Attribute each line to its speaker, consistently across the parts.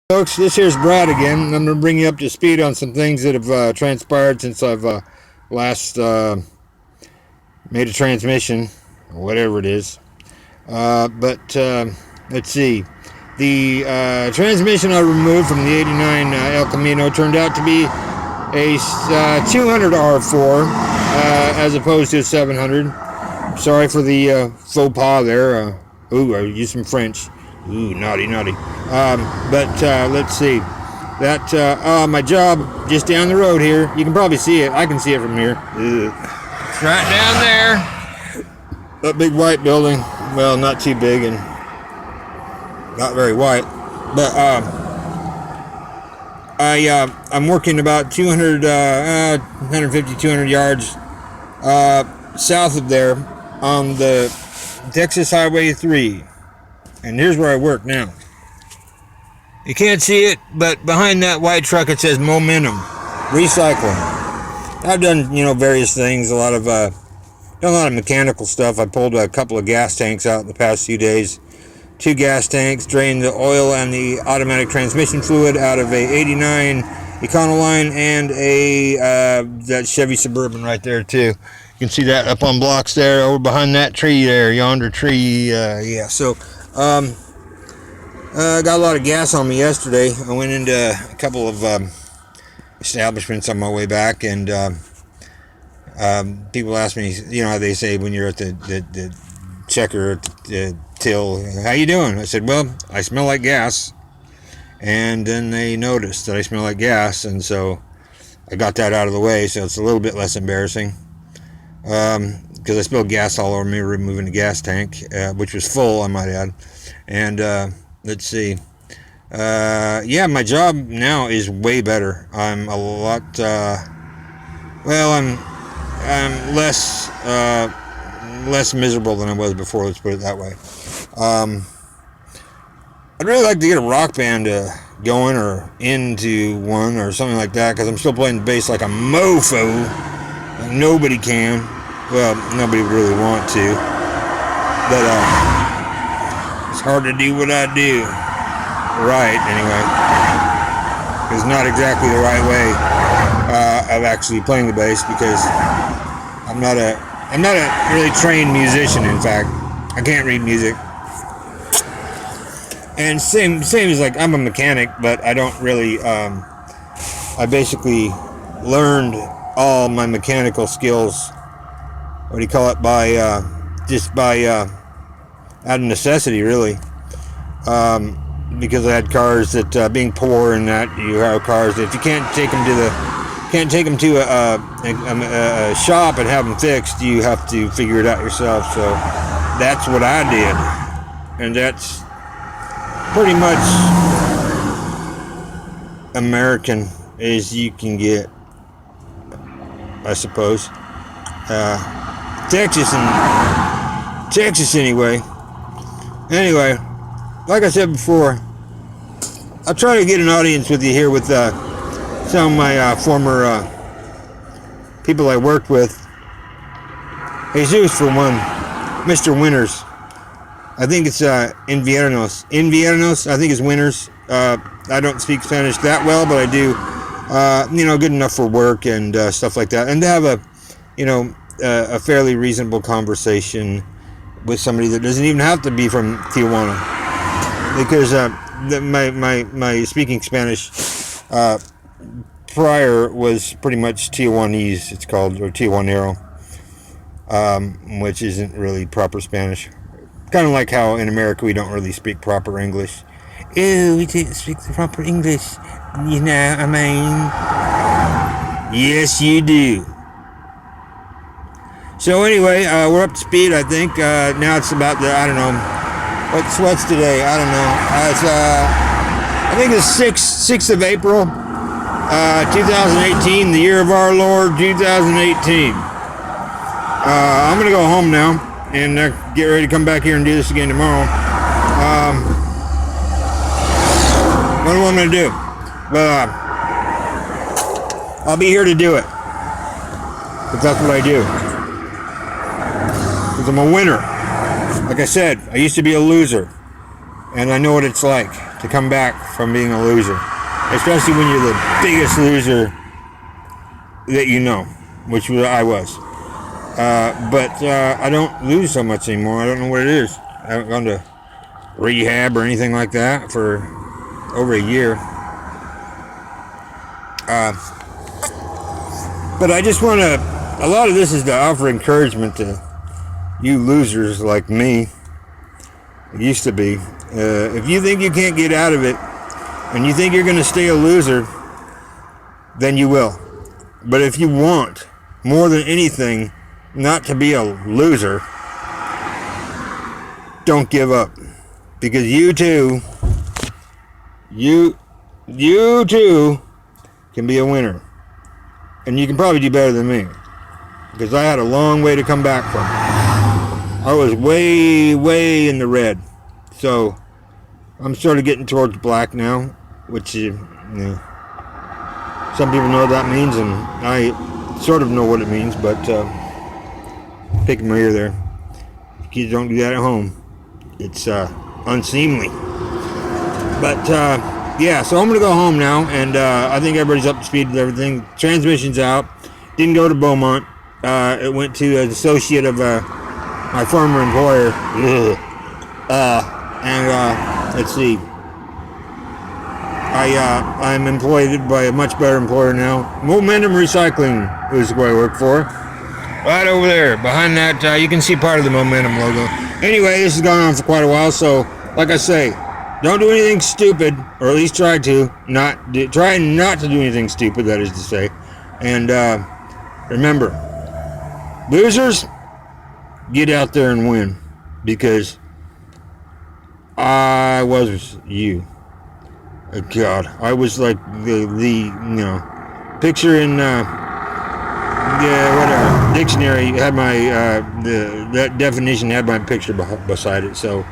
Speaker 1: Folks, this here's Brad again. I'm going to bring you up to speed on some things that have transpired since I've last made a transmission, or whatever it is. But let's see. The transmission I removed from the 89 El Camino turned out to be a 200 R4 as opposed to a 700. Sorry for the faux pas there. I used some French. Ooh, naughty. But let's see. That my job just down the road here. You can probably see it. I can see it from here. It's right down there. That big white building. Well, not too big and not very white. But I'm working about 200, 150, 200 yards south of there on the Texas Highway 3. And here's where I work now. You can't see it, but behind that white truck it says Momentum Recycling. I've done, various things. Done a lot of mechanical stuff. I pulled a couple of gas tanks out in the past few days. 2 gas tanks, drained the oil and the automatic transmission fluid out of a 89 Econoline and that Chevy Suburban right there too. You can see that up on blocks there, over behind that tree there, yonder tree. So got a lot of gas on me yesterday. I went into a couple of establishments on my way back, and people ask me, how they say when you're at the checker at the till, how you doing? I said, well, I smell like gas. And then they noticed that I smell like gas, and so I got that out of the way, so it's a little bit less embarrassing. Because I spilled gas all over me removing the gas tank, which was full, I might add. And let's see. My job now is way better. I'm a lot. I'm less miserable than I was before. Let's put it that way. I'd really like to get a rock band going, or into one, or something like that, because I'm still playing the bass like a mofo. Like nobody can. Well, nobody would really want to. But it's hard to do what I do right, anyway. It's not exactly the right way of actually playing the bass, because I'm not a really trained musician. In fact, I can't read music. And same as, like, I'm a mechanic, but I don't really. I basically learned all my mechanical skills. What do you call it? By out of necessity, really. Because I had cars that, being poor, and that you have cars that if you can't take them to a shop and have them fixed, you have to figure it out yourself. So that's what I did, and that's pretty much American as you can get, I suppose. Texas anyway. Anyway, like I said before, I'll try to get an audience with you here with some of my former people I worked with. Jesus, for one. Mr. Winters. I think it's Inviernos. Inviernos, I think it's Winters. I don't speak Spanish that well, but I do, good enough for work and stuff like that. And to have a fairly reasonable conversation with somebody that doesn't even have to be from Tijuana. Because my speaking Spanish prior was pretty much Tijuanese, it's called, or Tijuanero, which isn't really proper Spanish. Kind of like how in America we don't really speak proper English. Ew, we don't speak the proper English. You know, I mean, yes, you do. So anyway, we're up to speed, I think. Now it's about I don't know. What's today? I don't know. I think it's 6th of April, 2018, the year of our Lord, 2018. I'm going to go home now and get ready to come back here and do this again tomorrow. What am I going to do? Well, I'll be here to do it. But that's what I do. Because I'm a winner. Like I said, I used to be a loser. And I know what it's like to come back from being a loser, especially when you're the biggest loser that you know, which I was. But I don't lose so much anymore. I don't know what it is. I haven't gone to rehab or anything like that for over a year. But I just want to, a lot of this is to offer encouragement to you losers like me. It used to be. If you think you can't get out of it and you think you're going to stay a loser, then you will. But if you want, more than anything, not to be a loser, don't give up. Because you too can be a winner. And you can probably do better than me. Because I had a long way to come back from. I was way, way in the red. So, I'm sort of getting towards black now. Which, some people know what that means. And I sort of know what it means. But, picking my ear there. Kids don't do that at home. It's, unseemly. But, yeah, so I'm going to go home now, and I think everybody's up to speed with everything. Transmission's out. Didn't go to Beaumont. It went to an associate of my former employer. And let's see. I'm employed by a much better employer now. Momentum Recycling is who I work for. Right over there. Behind that, you can see part of the Momentum logo. Anyway, this has gone on for quite a while, so like I say, don't do anything stupid, or at least try not to do anything stupid, that is to say. And remember, losers, get out there and win, because I was you. God, I was like the picture in whatever dictionary had my that definition had my picture beside it. So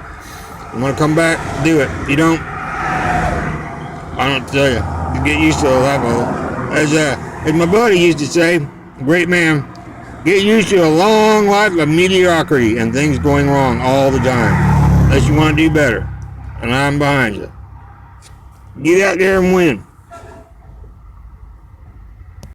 Speaker 1: you want to come back, do it. You don't, I don't tell you. You get used to a level. As my buddy used to say, great man, get used to a long life of mediocrity and things going wrong all the time. Unless you want to do better. And I'm behind you. Get out there and win.